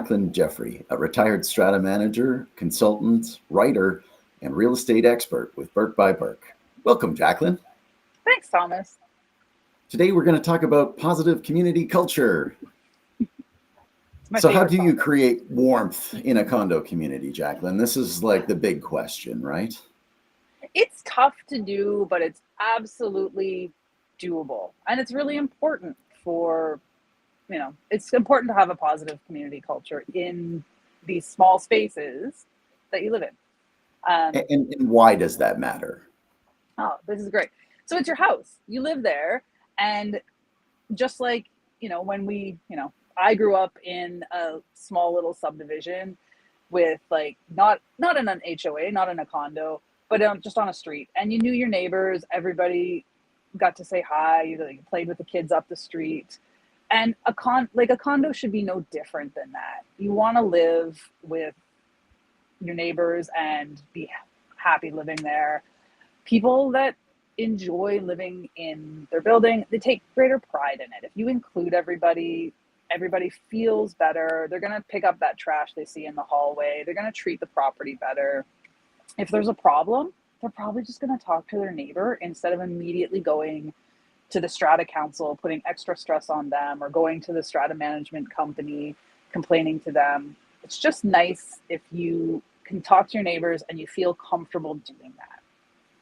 Jaclyn Jeffrey, a retired strata manager, consultant, writer, and real estate expert with Burke by Burke. Welcome, Jaclyn. Thanks, Thomas. Today we're going to talk about positive community culture. So how do you create warmth in a condo community, Jaclyn? This is like the big question, right? It's tough to do, but it's absolutely doable. And it's really important it's important to have a positive community culture in these small spaces that you live in. And why does that matter? Oh, this is great. So it's your house. You live there. And just like, I grew up in a small little subdivision with not in an HOA, not in a condo, but just on a street. And you knew your neighbors. Everybody got to say hi. You played with the kids up the street. And a condo should be no different than that. You want to live with your neighbors and be happy living there. People that enjoy living in their building, they take greater pride in it. If you include everybody feels better. They're going to pick up that trash they see in the hallway. They're going to treat the property better. If there's a problem, they're probably just going to talk to their neighbor instead of immediately going to the strata council, putting extra stress on them, or going to the strata management company, complaining to them. It's just nice if you can talk to your neighbors and you feel comfortable doing that.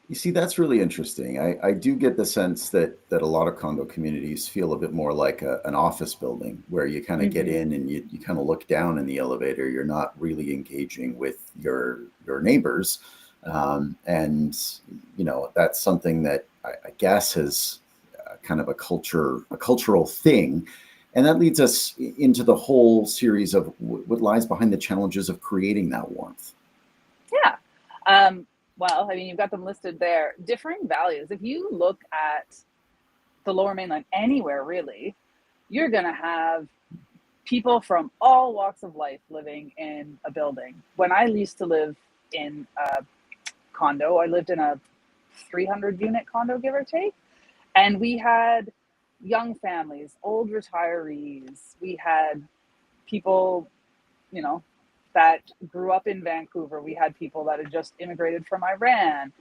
You see, that's really interesting. I do get the sense that a lot of condo communities feel a bit more like an office building where you kind of get in and you kind of look down in the elevator. You're not really engaging with your neighbors. And, that's something that I guess is kind of a cultural thing. And that leads us into the whole series of what lies behind the challenges of creating that warmth. Yeah. Well, you've got them listed there. Differing values. If you look at the Lower Mainland, anywhere really, you're going to have people from all walks of life living in a building. When I used to live in a condo, I lived in a 300-unit condo, give or take. And we had young families, old retirees. We had people, that grew up in Vancouver. We had people that had just immigrated from Iran,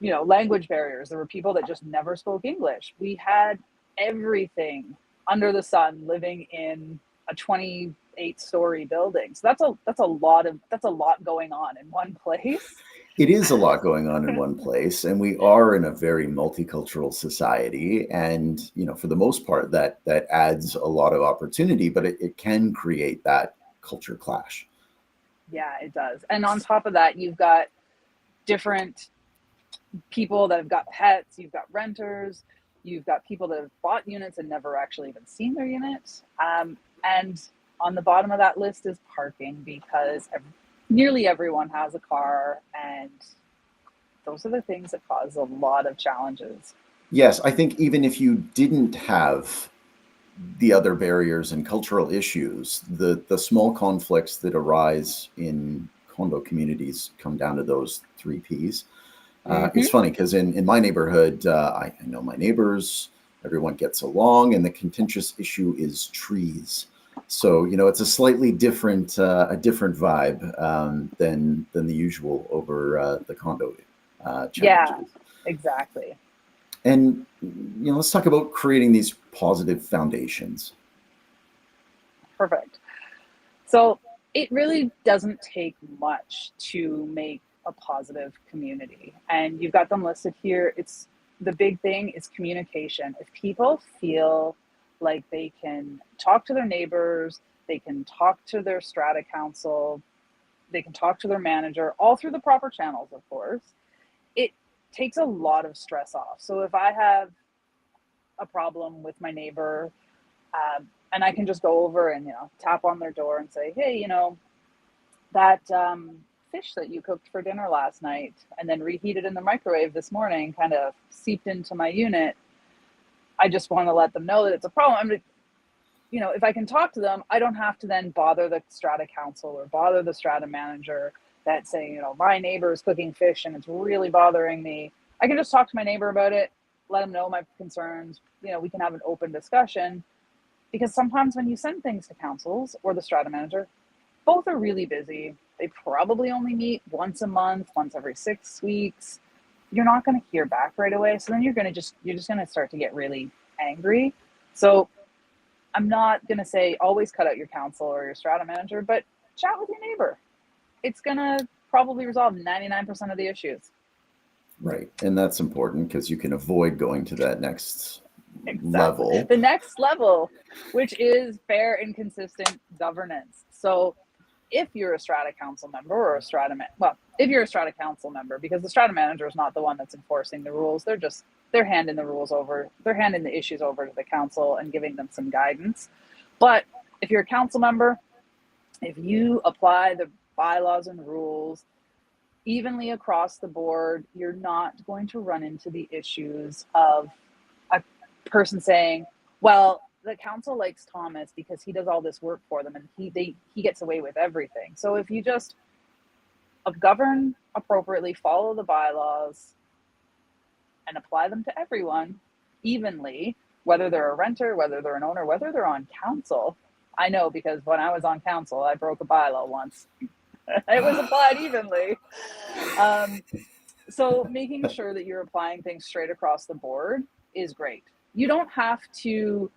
language barriers. There were people that just never spoke English. We had everything under the sun living in a 28-story building. So that's a lot going on in one place. It is a lot going on in one place, and we are in a very multicultural society. And, for the most part, that adds a lot of opportunity, but it can create that culture clash. Yeah, it does. And on top of that, you've got different people that have got pets, you've got renters, you've got people that have bought units and never actually even seen their units. And on the bottom of that list is parking, because nearly everyone has a car, and those are the things that cause a lot of challenges. Yes, I think even if you didn't have the other barriers and cultural issues, the small conflicts that arise in condo communities come down to those 3 Ps. It's funny because in my neighborhood, I know my neighbors, everyone gets along, and the contentious issue is trees. So, it's a slightly different vibe than the usual over the condo challenges. Yeah, exactly. And, let's talk about creating these positive foundations. Perfect. So it really doesn't take much to make a positive community. And you've got them listed here. It's the big thing is communication. If people feel like they can talk to their neighbors, they can talk to their strata council, they can talk to their manager, all through the proper channels, of course, it takes a lot of stress off. So if I have a problem with my neighbor, and I can just go over and tap on their door and say, hey, that fish that you cooked for dinner last night and then reheated in the microwave this morning kind of seeped into my unit. I just want to let them know that it's a problem. If I can talk to them, I don't have to then bother the strata council or bother the strata manager that's saying, my neighbor is cooking fish and it's really bothering me. I can just talk to my neighbor about it, let them know my concerns. We can have an open discussion. because sometimes when you send things to councils or the strata manager, both are really busy. They probably only meet once a month, once every 6 weeks. You're not going to hear back right away. So then you're just going to start to get really angry. So I'm not going to say always cut out your council or your strata manager, but chat with your neighbor. It's going to probably resolve 99% of the issues. Right. And that's important because you can avoid going to that next Exactly. level. The next level, which is fair and consistent governance. So if you're a strata council member or a strata if you're a strata council member, because the strata manager is not the one that's enforcing the rules, they're handing the rules over, they're handing the issues over to the council and giving them some guidance. But if you're a council member, if you apply the bylaws and rules evenly across the board, you're not going to run into the issues of a person saying, well, the council likes Thomas because he does all this work for them and he gets away with everything. So if you just govern appropriately, follow the bylaws, and apply them to everyone evenly, whether they're a renter, whether they're an owner, whether they're on council. I know because when I was on council, I broke a bylaw once. It was applied evenly. So making sure that you're applying things straight across the board is great. You don't have to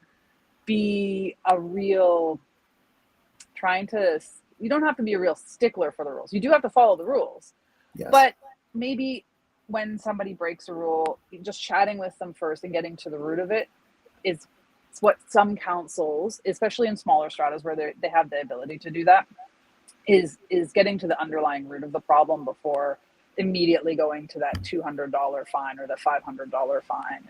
be a real stickler for the rules. You do have to follow the rules. Yes. But maybe when somebody breaks a rule, just chatting with them first and getting to the root of it is what some councils, especially in smaller stratas where they have the ability to do that, is getting to the underlying root of the problem before immediately going to that $200 fine or the $500 fine.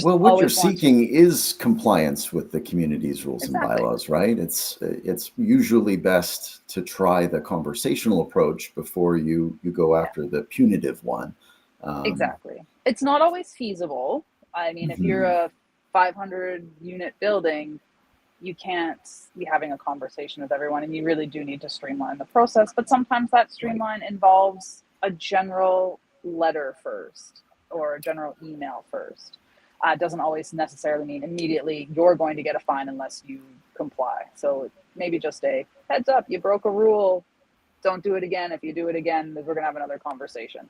Well, what you're seeking is compliance with the community's rules and bylaws, right? It's usually best to try the conversational approach before you go after the punitive one. Exactly. It's not always feasible. I mean, if you're a 500 unit building, you can't be having a conversation with everyone, and you really do need to streamline the process. But sometimes that streamline involves a general letter first or a general email first. Doesn't always necessarily mean immediately you're going to get a fine unless you comply. So maybe just a heads up, you broke a rule, don't do it again. If you do it again, we're going to have another conversation.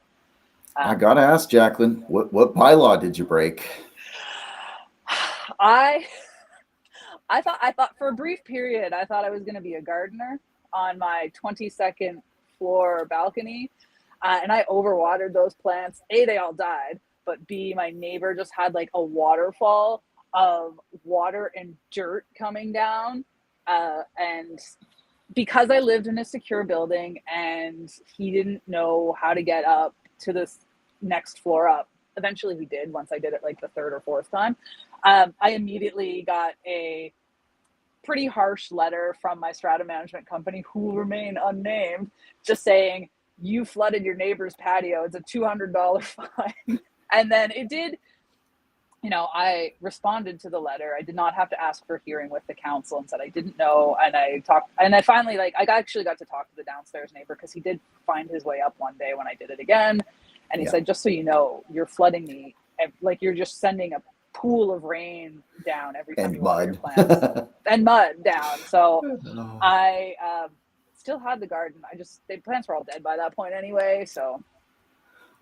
I got to ask, Jaclyn, what bylaw did you break? I thought for a brief period, I thought I was going to be a gardener on my 22nd floor balcony. And I overwatered those plants. A, they all died. But B, my neighbor just had like a waterfall of water and dirt coming down. And because I lived in a secure building and he didn't know how to get up to this next floor up, eventually he did once I did it like the third or fourth time. I immediately got a pretty harsh letter from my strata management company, who will remain unnamed, just saying, you flooded your neighbor's patio. It's a $200 fine. And then it did, I responded to the letter. I did not have to ask for a hearing with the council and said I didn't know. And I finally, I actually got to talk to the downstairs neighbor because he did find his way up one day when I did it again. And he said, just so you know, you're flooding me. Like you're just sending a pool of rain down every time you water your plants. And mud down. So I still had the garden. The plants were all dead by that point anyway. So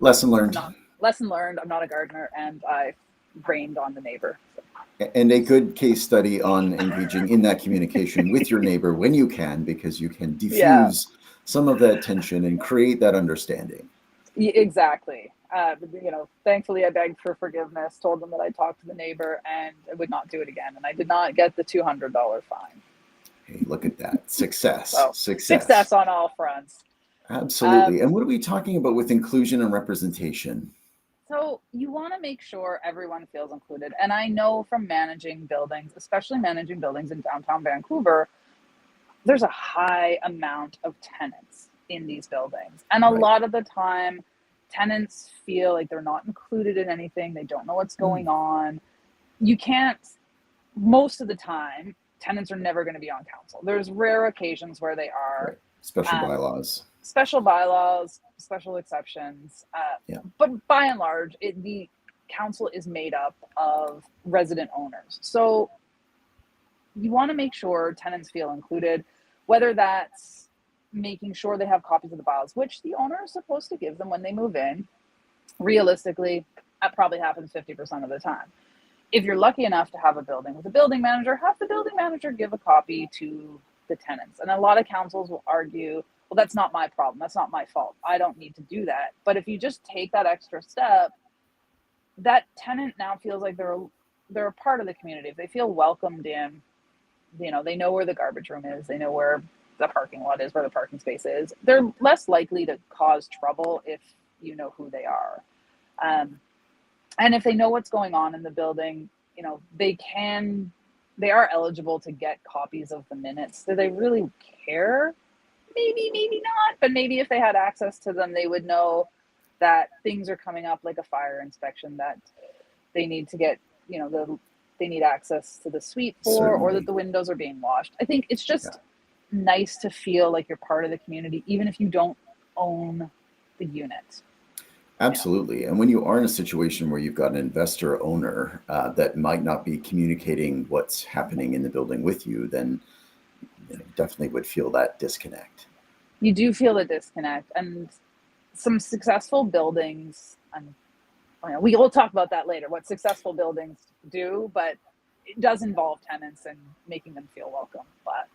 lesson learned. I'm not a gardener, and I rained on the neighbor. And a good case study on engaging in that communication with your neighbor when you can, because you can diffuse some of that tension and create that understanding. Exactly. Thankfully I begged for forgiveness, told them that I talked to the neighbor and I would not do it again. And I did not get the $200 fine. Hey, look at that. Success. Success on all fronts. Absolutely. And what are we talking about with inclusion and representation? So you want to make sure everyone feels included. And I know from managing buildings, especially managing buildings in downtown Vancouver, there's a high amount of tenants in these buildings. And a lot of the time, tenants feel like they're not included in anything. They don't know what's going on. Most of the time, tenants are never going to be on council. There's rare occasions where they are. Right. Special bylaws, special exceptions. But by and large, the council is made up of resident owners. So you want to make sure tenants feel included, whether that's making sure they have copies of the files, which the owner is supposed to give them when they move in. Realistically, that probably happens 50% of the time. If you're lucky enough to have a building with a building manager, have the building manager give a copy to the tenants. And a lot of councils will argue, well, that's not my problem. That's not my fault. I don't need to do that. But if you just take that extra step, that tenant now feels like they're a part of the community. If they feel welcomed in, you know, they know where the garbage room is, they know where the parking lot is, where the parking space is, they're less likely to cause trouble if you know who they are. And if they know what's going on in the building, you know, they are eligible to get copies of the minutes. Do they really care? Maybe, maybe not, but maybe if they had access to them, they would know that things are coming up, like a fire inspection, that they need to get, you know, they need access to the suite for, Certainly. or that the windows are being washed. I think it's just nice to feel like you're part of the community, even if you don't own the unit. Absolutely. And when you are in a situation where you've got an investor owner that might not be communicating what's happening in the building with you, then you definitely would feel that disconnect. You do feel the disconnect. And some successful buildings, and we will talk about that later, what successful buildings do, but it does involve tenants and making them feel welcome. But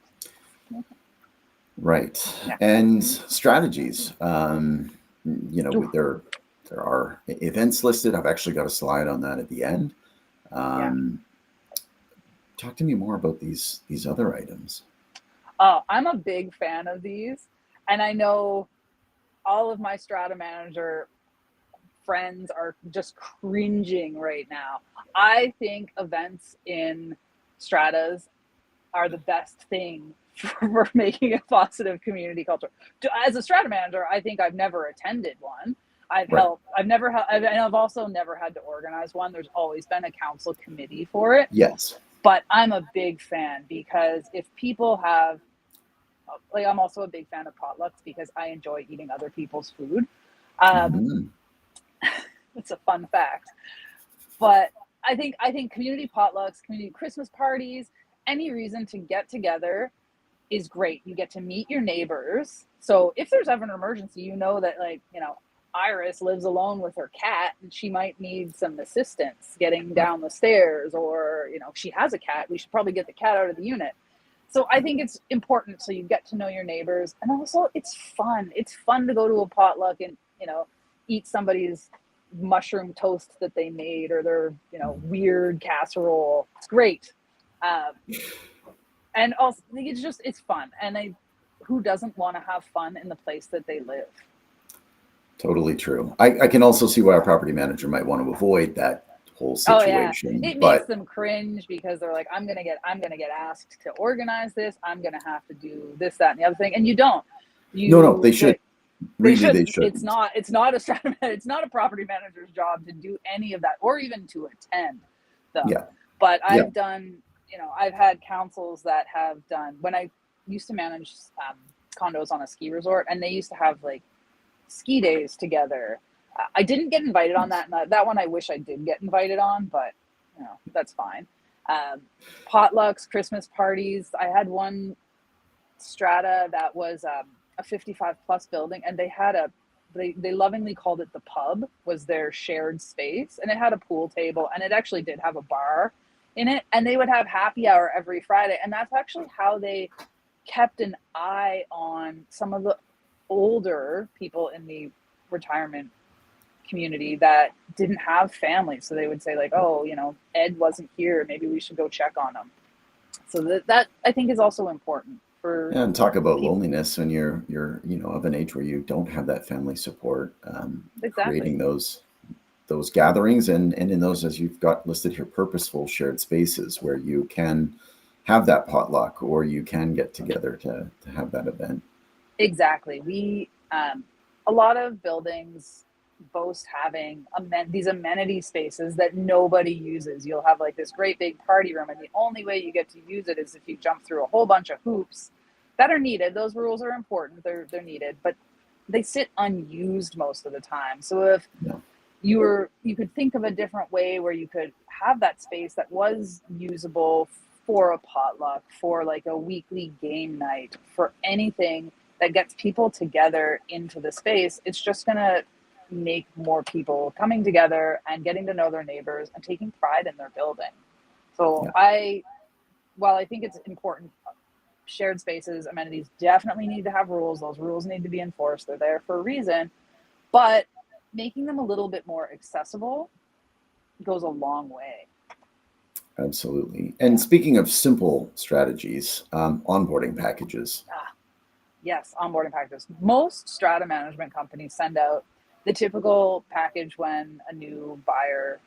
right. And strategies. You know, there are events listed. I've actually got a slide on that at the end. Talk to me more about these other items. I'm a big fan of these, and I know all of my strata manager friends are just cringing right now. I think events in stratas are the best thing for making a positive community culture. As a strata manager, I think I've never attended one. I've also never had to organize one. There's always been a council committee for it. Yes. But I'm a big fan, because if people have, like, I'm also a big fan of potlucks because I enjoy eating other people's food. It's a fun fact. But I think community potlucks, community Christmas parties, any reason to get together is great. You get to meet your neighbors. So if there's ever an emergency, you know that, like, you know, Iris lives alone with her cat and she might need some assistance getting down the stairs, or, you know, she has a cat. We should probably get the cat out of the unit. So I think it's important, so you get to know your neighbors. And also it's fun. It's fun to go to a potluck and, you know, eat somebody's mushroom toast that they made, or their, you know, weird casserole. It's great. And also it's fun. And who doesn't want to have fun in the place that they live? Totally true. I can also see why a property manager might want to avoid that whole situation. It makes them cringe, because they're like, I'm gonna get asked to organize this. I'm gonna have to do this, that, and the other thing. And you don't. No, they should. They should. It's not a property manager's job to do any of that, or even to attend them. Yeah. But I've done, you know, I've had councils that have done, when I used to manage condos on a ski resort, and they used to have like ski days together. I didn't get invited on that. That one I wish I did get invited on, but you know, that's fine. Potlucks, Christmas parties. I had one strata that was a 55 plus building, and they had they lovingly called it the pub, was their shared space, and it had a pool table, and it actually did have a bar in it, and they would have happy hour every Friday. And that's actually how they kept an eye on some of the older people in the retirement community that didn't have families. So they would say, like, oh, you know, Ed wasn't here, maybe we should go check on him. So that I think is also important for and talk about loneliness when you're you know, of an age where you don't have that family support. Exactly. Creating those gatherings, and in those, as you've got listed here, purposeful shared spaces where you can have that potluck, or you can get together to have that event. Exactly. We a lot of buildings boast having these amenity spaces that nobody uses. You'll have like this great big party room, and the only way you get to use it is if you jump through a whole bunch of hoops that are needed. Those rules are important. They're needed, but they sit unused most of the time. So if you could think of a different way where you could have that space that was usable for a potluck, for like a weekly game night, for anything that gets people together into the space, it's just going to make more people coming together and getting to know their neighbors and taking pride in their building. So while I think it's important, shared spaces, amenities definitely need to have rules. Those rules need to be enforced. They're there for a reason, but making them a little bit more accessible goes a long way. Absolutely. And speaking of simple strategies, onboarding packages. Yes, onboarding packages. Most strata management companies send out the typical package when a new buyer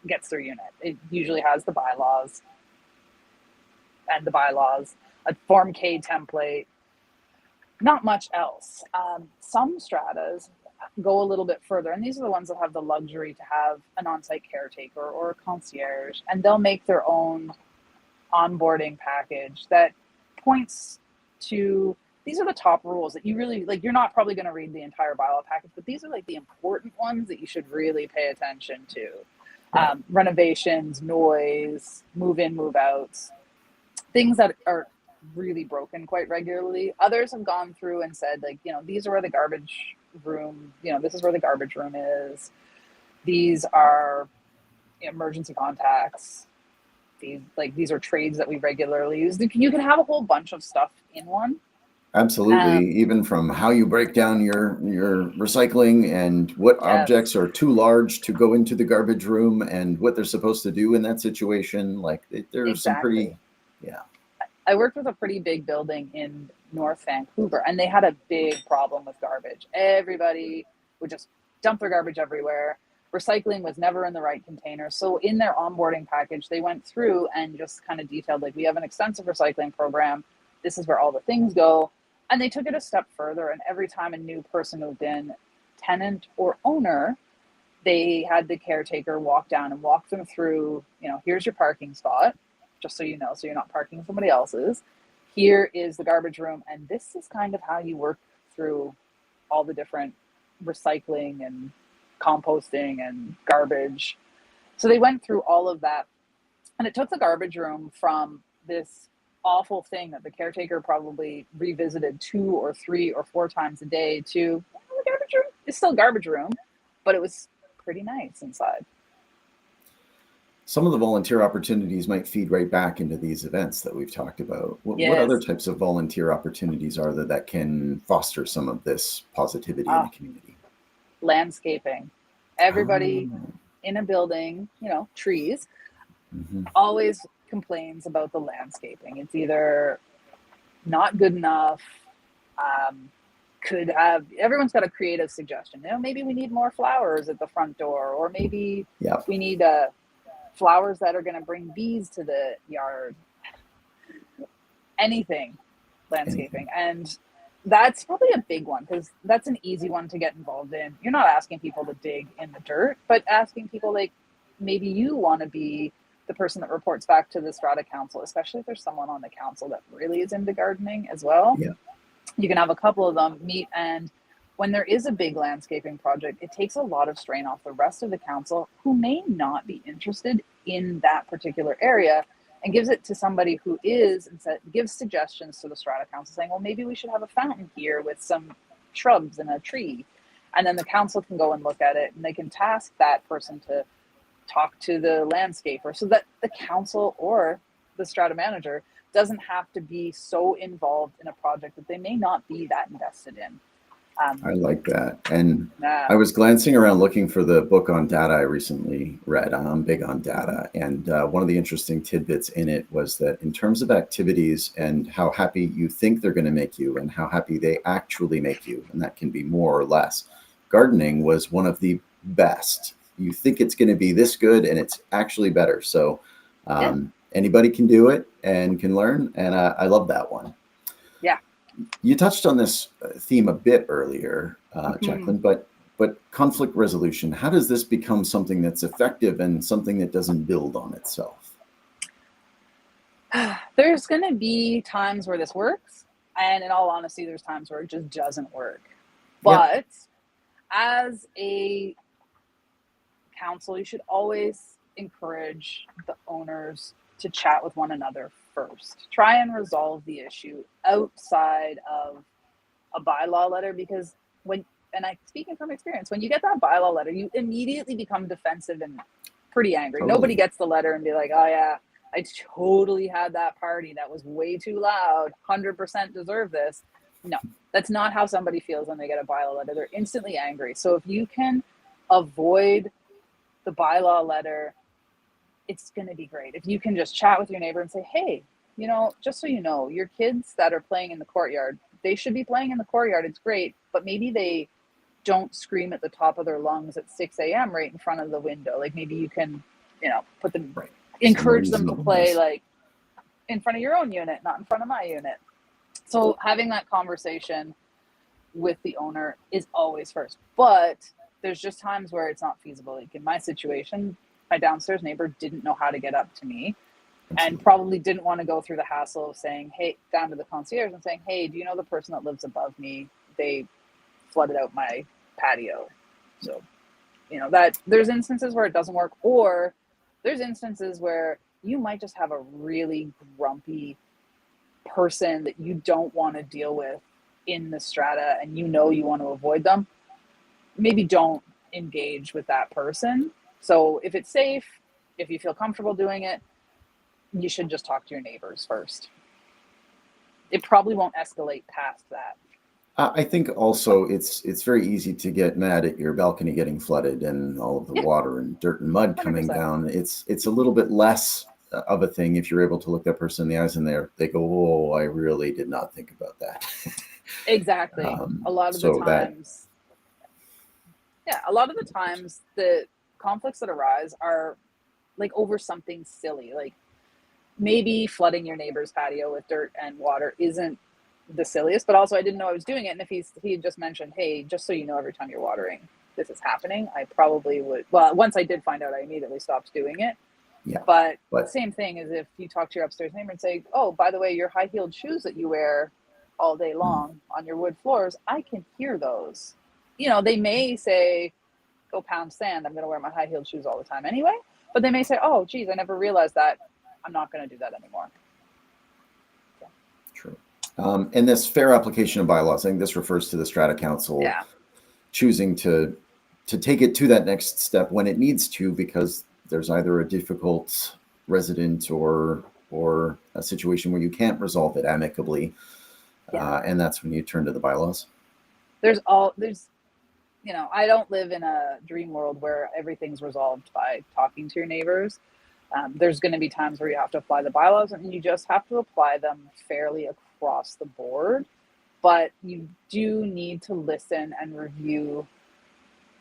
gets their unit. It usually has the bylaws, a Form K template, not much else. Some stratas go a little bit further, and these are the ones that have the luxury to have an on-site caretaker or a concierge, and they'll make their own onboarding package that points to, these are the top rules that you really, like, you're not probably going to read the entire bylaw package, but these are like the important ones that you should really pay attention to. Renovations, noise, move in, move outs, things that are really broken quite regularly. Others have gone through and said, like, these are where the garbage room, this is where the garbage room is. These are emergency contacts. These are trades that we regularly use. You can have a whole bunch of stuff in one. Absolutely. Even from how you break down your recycling and what objects are too large to go into the garbage room and what they're supposed to do in that situation. Like there's some pretty, I worked with a pretty big building in North Vancouver, and they had a big problem with garbage. Everybody would just dump their garbage everywhere. Recycling was never in the right container. So in their onboarding package, they went through and just kind of detailed, like, we have an extensive recycling program. This is where all the things go. And they took it a step further. And every time a new person moved in, tenant or owner, they had the caretaker walk down and walk them through, here's your parking spot, just so you know, so you're not parking somebody else's. Here is the garbage room. And this is kind of how you work through all the different recycling and composting and garbage. So they went through all of that. And it took the garbage room from this awful thing that the caretaker probably revisited 2 or 3 or 4 times a day to, the garbage room is still garbage room, but it was pretty nice inside. Some of the volunteer opportunities might feed right back into these events that we've talked about. What other types of volunteer opportunities are there that can foster some of this positivity in the community? Landscaping. Everybody in a building, trees, always complains about the landscaping. It's either not good enough, everyone's got a creative suggestion. Maybe we need more flowers at the front door, or maybe we need flowers that are going to bring bees to the yard. Anything landscaping. And that's probably a big one, because that's an easy one to get involved in. You're not asking people to dig in the dirt, but asking people, like, maybe you want to be the person that reports back to the strata council, especially if there's someone on the council that really is into gardening as well. You can have a couple of them meet, and when there is a big landscaping project, it takes a lot of strain off the rest of the council who may not be interested in that particular area, and gives it to somebody who is, and gives suggestions to the strata council saying, well, maybe we should have a fountain here with some shrubs and a tree. And then the council can go and look at it, and they can task that person to talk to the landscaper, so that the council or the strata manager doesn't have to be so involved in a project that they may not be that invested in. I like that. And I was glancing around looking for the book on data I recently read. I'm big on data. And one of the interesting tidbits in it was that in terms of activities and how happy you think they're going to make you and how happy they actually make you, and that can be more or less, gardening was one of the best. You think it's going to be this good, and it's actually better. So anybody can do it and can learn. And I love that one. Yeah. You touched on this theme a bit earlier, Jaclyn, but conflict resolution, how does this become something that's effective and something that doesn't build on itself? There's going to be times where this works. And in all honesty, there's times where it just doesn't work. But as a council, you should always encourage the owners to chat with one another first. Try and resolve the issue outside of a bylaw letter, because and I'm speaking from experience, when you get that bylaw letter, you immediately become defensive and pretty angry. Totally. Nobody gets the letter and be like, oh yeah, I totally had that party. That was way too loud. 100% deserve this. No, that's not how somebody feels when they get a bylaw letter. They're instantly angry. So if you can avoid the bylaw letter, it's going to be great. If you can just chat with your neighbor and say, hey, just so you know, your kids that are playing in the courtyard, they should be playing in the courtyard. It's great, but maybe they don't scream at the top of their lungs at 6 a.m. right in front of the window. Like maybe you can, put them, right. Encourage them to play like in front of your own unit, not in front of my unit. So having that conversation with the owner is always first, but there's just times where it's not feasible. Like in my situation, my downstairs neighbor didn't know how to get up to me. Absolutely. And probably didn't want to go through the hassle of saying, hey, down to the concierge and saying, hey, do you know the person that lives above me? They flooded out my patio. So, that there's instances where it doesn't work, or there's instances where you might just have a really grumpy person that you don't want to deal with in the strata and you want to avoid them. Maybe don't engage with that person. So if it's safe, if you feel comfortable doing it, you should just talk to your neighbors first. It probably won't escalate past that. I think also it's very easy to get mad at your balcony getting flooded and all of the water and dirt and mud 100%. Coming down. It's a little bit less of a thing if you're able to look that person in the eyes and they go, oh, I really did not think about that. Exactly. A lot of the times, the conflicts that arise are like over something silly. Like maybe flooding your neighbor's patio with dirt and water isn't the silliest, but also I didn't know I was doing it. And if he had just mentioned, hey, just so you know, every time you're watering, this is happening, I probably would. Well, once I did find out, I immediately stopped doing it. Yeah. But same thing as if you talk to your upstairs neighbor and say, oh, by the way, your high-heeled shoes that you wear all day long on your wood floors, I can hear those. They may say, go pound sand. I'm going to wear my high-heeled shoes all the time anyway. But they may say, oh, geez, I never realized that. I'm not going to do that anymore. So. True. And this fair application of bylaws, I think this refers to the Strata Council choosing to take it to that next step when it needs to, because there's either a difficult resident or a situation where you can't resolve it amicably. And that's when you turn to the bylaws. I don't live in a dream world where everything's resolved by talking to your neighbors. There's going to be times where you have to apply the bylaws, and you just have to apply them fairly across the board. But you do need to listen and review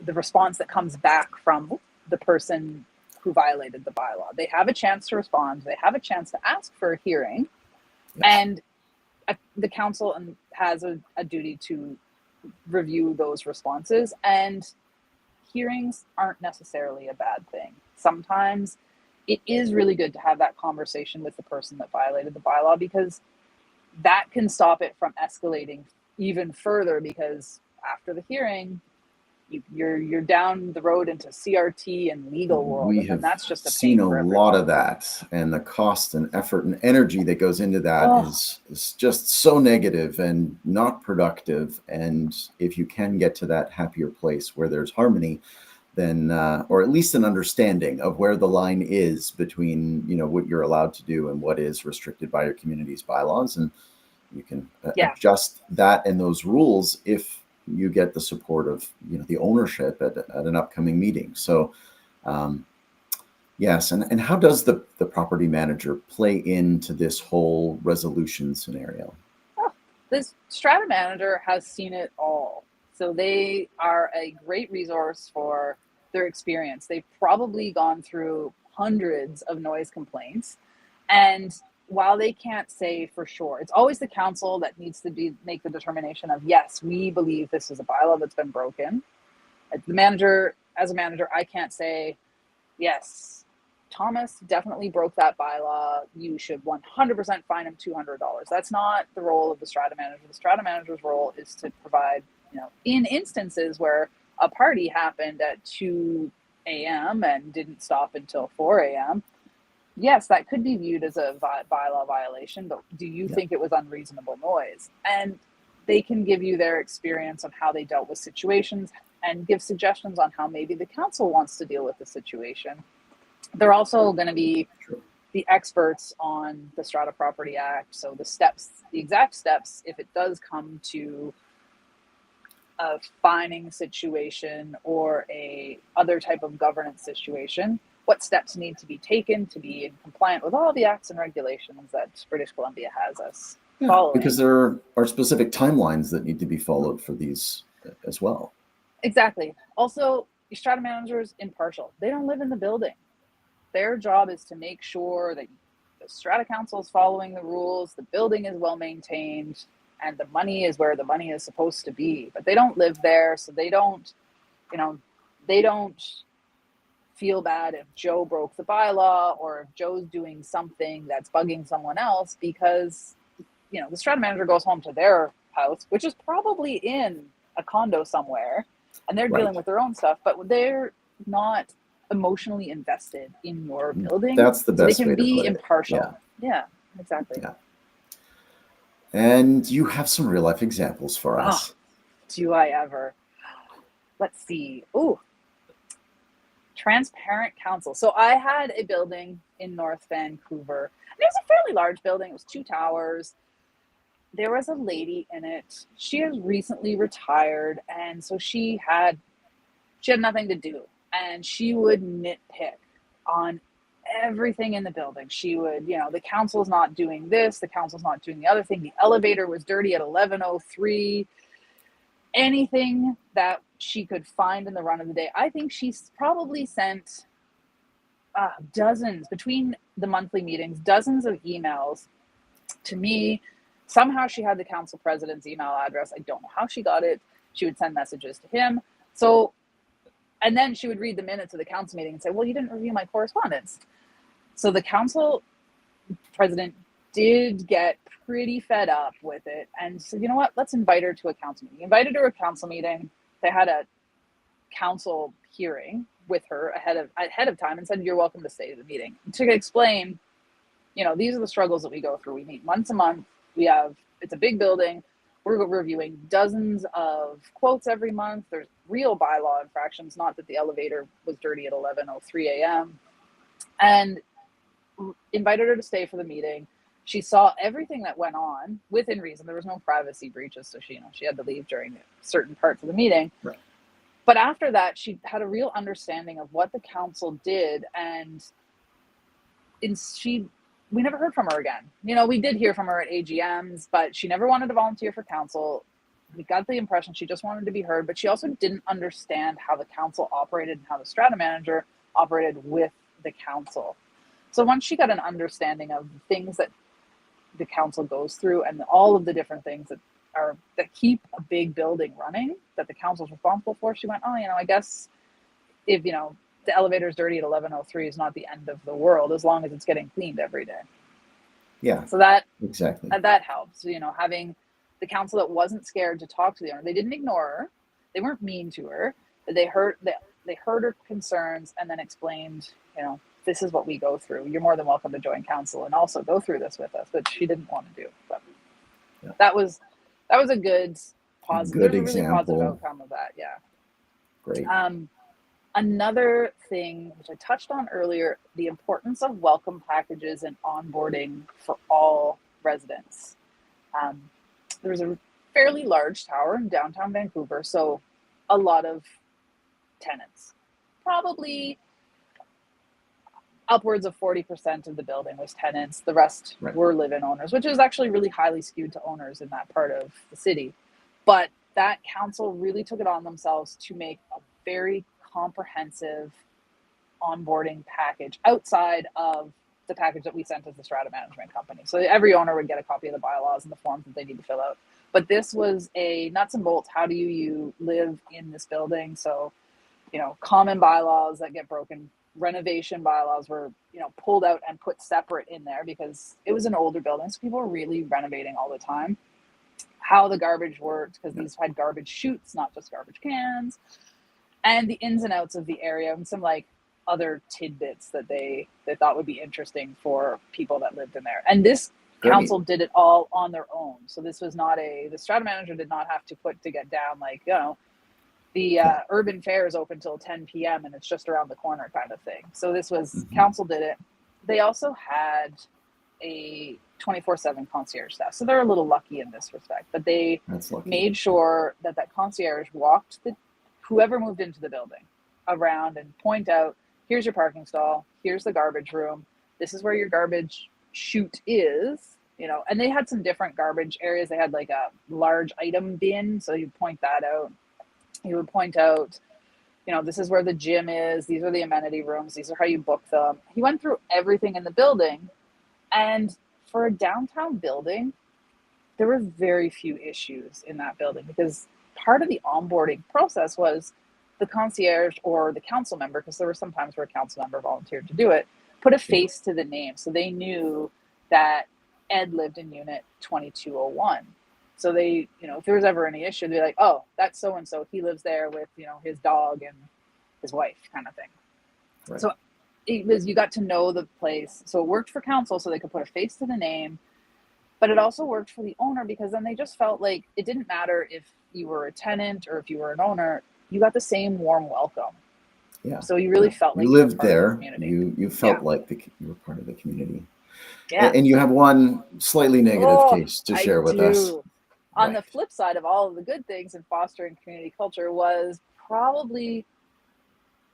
the response that comes back from the person who violated the bylaw. They have a chance to respond. They have a chance to ask for a hearing. Yes. And the council has a duty to review those responses. And hearings aren't necessarily a bad thing. Sometimes it is really good to have that conversation with the person that violated the bylaw, because that can stop it from escalating even further, because after the hearing, you're down the road into CRT and legal world, and that's just seen a lot of that, and the cost and effort and energy that goes into that is just so negative and not productive. And if you can get to that happier place where there's harmony, then or at least an understanding of where the line is between what you're allowed to do and what is restricted by your community's bylaws, and you can adjust that and those rules if you get the support of the ownership at an upcoming meeting. So yes, and how does the property manager play into this whole resolution scenario? This strata manager has seen it all, so they are a great resource for their experience. They've probably gone through hundreds of noise complaints, and while they can't say for sure, it's always the council that needs to make the determination of, yes, we believe this is a bylaw that's been broken. As a manager, I can't say, yes, Thomas definitely broke that bylaw. You should 100% fine him $200. That's not the role of the strata manager. The strata manager's role is to provide, in instances where a party happened at 2 a.m. and didn't stop until 4 a.m., yes, that could be viewed as a bylaw violation, but do you Yeah. think it was unreasonable noise? And they can give you their experience on how they dealt with situations and give suggestions on how maybe the council wants to deal with the situation. They're also going to be Sure. the experts on the Strata Property Act. So the steps, the exact steps, if it does come to a fining situation or a other type of governance situation, what steps need to be taken to be in compliant with all the acts and regulations that British Columbia has us Yeah, because following. there are specific timelines that need to be followed for these as well. Exactly. Also, your strata manager is impartial. They don't live in the building. Their job is to make sure that the strata council is following the rules, the building is well maintained, and the money is where the money is supposed to be. But they don't live there, so they don't, you know, they don't feel bad if Joe broke the bylaw or if Joe's doing something that's bugging someone else, because the strata manager goes home to their house, which is probably in a condo somewhere, and they're dealing Right. with their own stuff, but they're not emotionally invested in your building, That's the so they best can way to be put it. impartial. Yeah, exactly. Yeah. And you have some real life examples for Oh, us. do I ever? Let's see. Ooh, transparent council. So I had a building in North Vancouver. It was a fairly large building. It was 2 towers. There was a lady in it. She has recently retired, and so she had nothing to do, and she would nitpick on everything in the building. She would, the council's not doing this, the council's not doing the other thing. The elevator was dirty at 11:03. Anything that she could find in the run of the day. I think she's probably sent dozens between the monthly meetings, dozens of emails to me. Somehow she had the council president's email address. I don't know how she got it. She would send messages to him. So, and then she would read the minutes of the council meeting and say, well, you didn't review my correspondence. So the council president did get pretty fed up with it and said, you know what, let's invite her to a council meeting. He invited her to a council meeting. They had a council hearing with her ahead of time and said, you're welcome to stay to the meeting to explain, these are the struggles that we go through. We meet once a month. It's a big building. We're reviewing dozens of quotes every month. There's real bylaw infractions, not that the elevator was dirty at 11:03 a.m. And invited her to stay for the meeting. She saw everything that went on within reason. There was no privacy breaches, so she had to leave during certain parts of the meeting. Right. But after that, she had a real understanding of what the council did, and we never heard from her again. We did hear from her at AGMs, but she never wanted to volunteer for council. We got the impression she just wanted to be heard, but she also didn't understand how the council operated and how the strata manager operated with the council. So once she got an understanding of the things that the council goes through and all of the different things that keep a big building running, that the council's responsible for, she went, oh, I guess if, the elevator's dirty at 11:03 is not the end of the world as long as it's getting cleaned every day. Yeah. So that exactly. That helps, having the council that wasn't scared to talk to the owner. They didn't ignore her. They weren't mean to her. They heard her concerns and then explained, this is what we go through. You're more than welcome to join council and also go through this with us, which she didn't want to do. But yeah. That was a good positive. There's a really positive outcome of that. Yeah. Great. Another thing which I touched on earlier, the importance of welcome packages and onboarding for all residents. There's a fairly large tower in downtown Vancouver, so a lot of tenants. Probably upwards of 40% of the building was tenants. The rest were live-in owners, which is actually really highly skewed to owners in that part of the city. But that council really took it on themselves to make a very comprehensive onboarding package outside of the package that we sent as the strata management company. So every owner would get a copy of the bylaws and the forms that they need to fill out. But this was a nuts and bolts, how do you live in this building? So, common bylaws that get broken, renovation bylaws were, pulled out and put separate in there because it was an older building. So people were really renovating all the time. How the garbage worked, because these had garbage chutes, not just garbage cans. And the ins and outs of the area and some other tidbits that they thought would be interesting for people that lived in there. And this Great. council did it all on their own. So this was not the strata manager did not have to get down, like, you know, the urban fair is open till 10 p.m. and it's just around the corner kind of thing. So this was, council did it. They also had a 24/7 concierge staff. So they're a little lucky in this respect, but they made sure that concierge walked whoever moved into the building around and point out, here's your parking stall, here's the garbage room, this is where your garbage chute is, you know. And they had some different garbage areas. They had like a large item bin, so you point that out. He would point out, you know, this is where the gym is, these are the amenity rooms, these are how you book them. He went through everything in the building, and for a downtown building, there were very few issues in that building, because part of the onboarding process was the concierge or the council member, because there were some times where a council member volunteered to do it, put a face to the name. So they knew that Ed lived in unit 2201. So they, you know, if there was ever any issue, they'd be like, oh, that's so-and-so, he lives there with, you know, his dog and his wife, kind of thing. Right. So it was, you got to know the place. So it worked for council, so they could put a face to the name, but it also worked for the owner, because then they just felt like it didn't matter if you were a tenant or if you were an owner, you got the same warm welcome. Yeah. So you really felt like you lived there. You felt like you were part of the community. Yeah. And you have one slightly negative case to share with us. On the flip side of all of the good things in fostering community culture was probably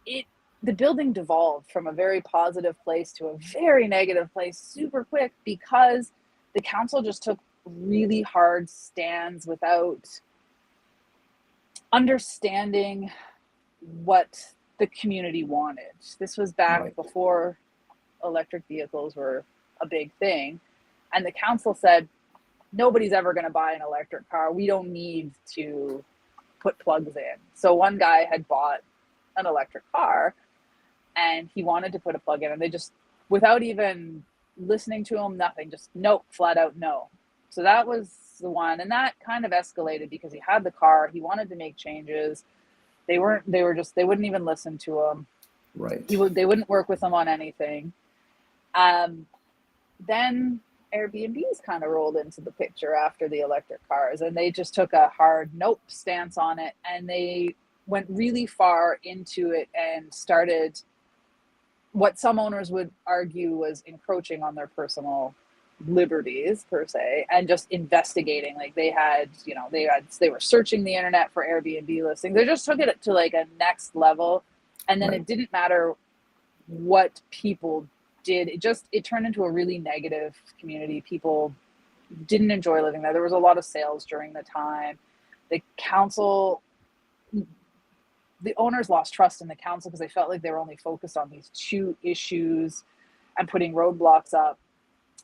the building devolved from a very positive place to a very negative place super quick, because the council just took really hard stands without understanding what the community wanted. This was back before electric vehicles were a big thing. And the council said, nobody's ever going to buy an electric car. We don't need to put plugs in. So one guy had bought an electric car and he wanted to put a plug in, and they just, without even listening to him, nothing, just nope, flat out no. So that was the one. And that kind of escalated because he had the car, he wanted to make changes. They wouldn't even listen to him. Right. They wouldn't work with him on anything. Then Airbnbs kind of rolled into the picture after the electric cars, and they just took a hard nope stance on it, and they went really far into it and started what some owners would argue was encroaching on their personal liberties per se, and just investigating. Like they were searching the internet for Airbnb listings. They just took it to like a next level, and then it didn't matter what people did. It turned into a really negative community. People didn't enjoy living there. There was a lot of sales during the time. The owners lost trust in the council because they felt like they were only focused on these two issues and putting roadblocks up.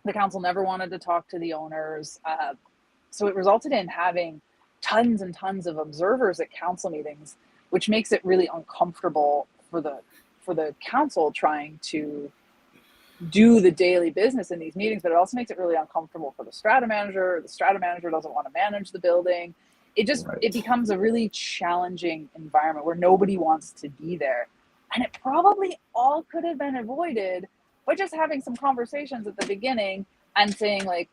The council never wanted to talk to the owners. So it resulted in having tons and tons of observers at council meetings, which makes it really uncomfortable for the council trying to do the daily business in these meetings, but it also makes it really uncomfortable for the strata manager. The strata manager doesn't want to manage the building. It becomes a really challenging environment where nobody wants to be there. And it probably all could have been avoided by just having some conversations at the beginning and saying, like,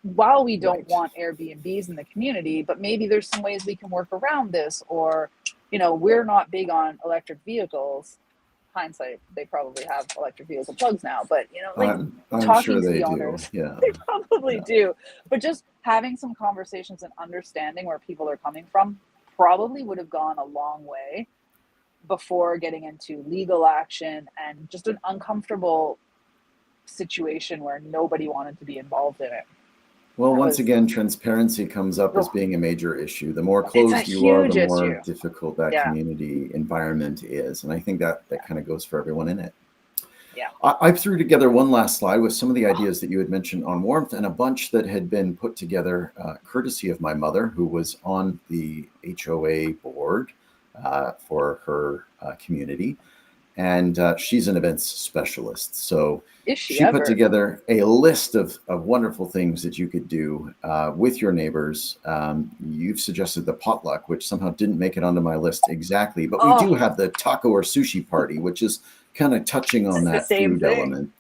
while we don't want Airbnbs in the community, but maybe there's some ways we can work around this, or, you know, we're not big on electric vehicles. Hindsight, they probably have electric vehicle plugs now, but, you know, like I'm talking sure to they the do. owners, Yeah. they probably do. But just having some conversations and understanding where people are coming from probably would have gone a long way before getting into legal action and just an uncomfortable situation where nobody wanted to be involved in it. Well, once again, transparency comes up as being a major issue. The more closed you are, the more difficult that community environment is. And I think that kind of goes for everyone in it. Yeah. I threw together one last slide with some of the ideas that you had mentioned on warmth, and a bunch that had been put together courtesy of my mother, who was on the HOA board for her community. and she's an events specialist. So Is she she put ever? together a list of wonderful things that you could do with your neighbors. You've suggested the potluck, which somehow didn't make it onto my list exactly, but we Oh, do have the taco or sushi party, which is kind of touching on it's the that same food thing. element.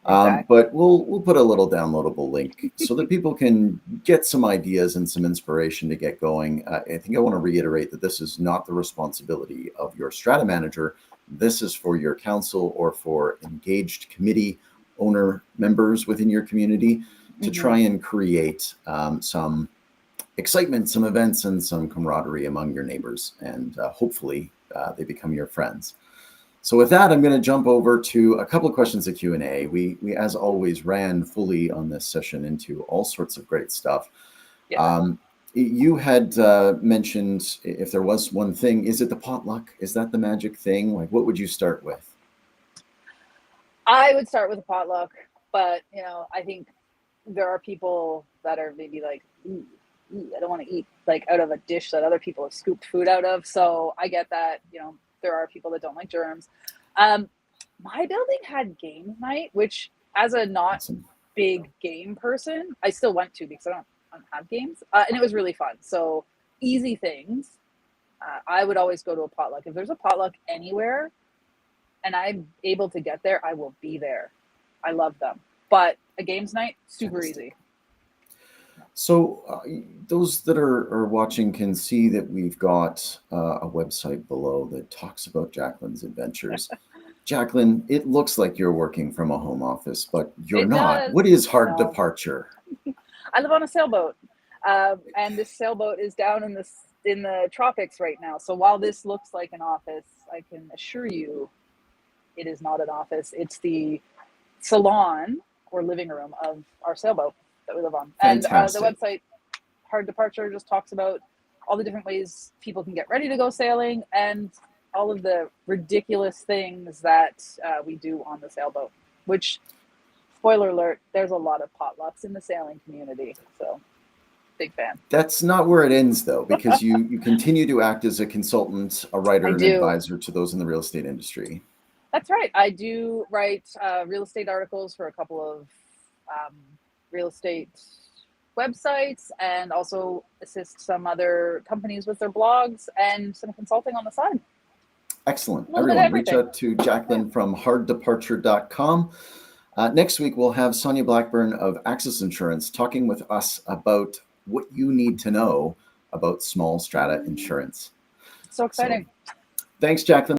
Exactly. But we'll put a little downloadable link so that people can get some ideas and some inspiration to get going. I think I want to reiterate that this is not the responsibility of your strata manager. This is for your council or for engaged committee owner members within your community to try and create some excitement, some events, and some camaraderie among your neighbors. And hopefully they become your friends. So with that, I'm going to jump over to a couple of questions of Q&A. We as always, ran fully on this session into all sorts of great stuff. Yeah. You had mentioned if there was one thing, is it the potluck? Is that the magic thing? Like, what would you start with? I would start with a potluck, but I think there are people that are maybe like, I don't want to eat like out of a dish that other people have scooped food out of. So I get that, there are people that don't like germs. My building had games night, which as a not Awesome. big game person, I still went to because I don't have games. And it was really fun. So easy things. I would always go to a potluck. If there's a potluck anywhere and I'm able to get there, I will be there. I love them. But a games night, super easy. So those that are watching can see that we've got a website below that talks about Jaclyn's adventures. Jaclyn, it looks like you're working from a home office, but you're It not. does. What is hard No. departure? I live on a sailboat, and this sailboat is down in the tropics right now. So while this looks like an office, I can assure you it is not an office. It's the salon or living room of our sailboat that we live on. Fantastic. And the website, Hard Departure, just talks about all the different ways people can get ready to go sailing and all of the ridiculous things that we do on the sailboat, which, spoiler alert, there's a lot of potlucks in the sailing community. So big fan. That's not where it ends, though, because you continue to act as a consultant, a writer, and advisor to those in the real estate industry. That's right. I do write real estate articles for a couple of real estate websites and also assist some other companies with their blogs and some consulting on the side. Excellent. Everyone, reach out to Jaclyn from harddeparture.com. Next week, we'll have Sonia Blackburn of Access Insurance talking with us about what you need to know about small strata insurance. So exciting. So, thanks, Jaclyn.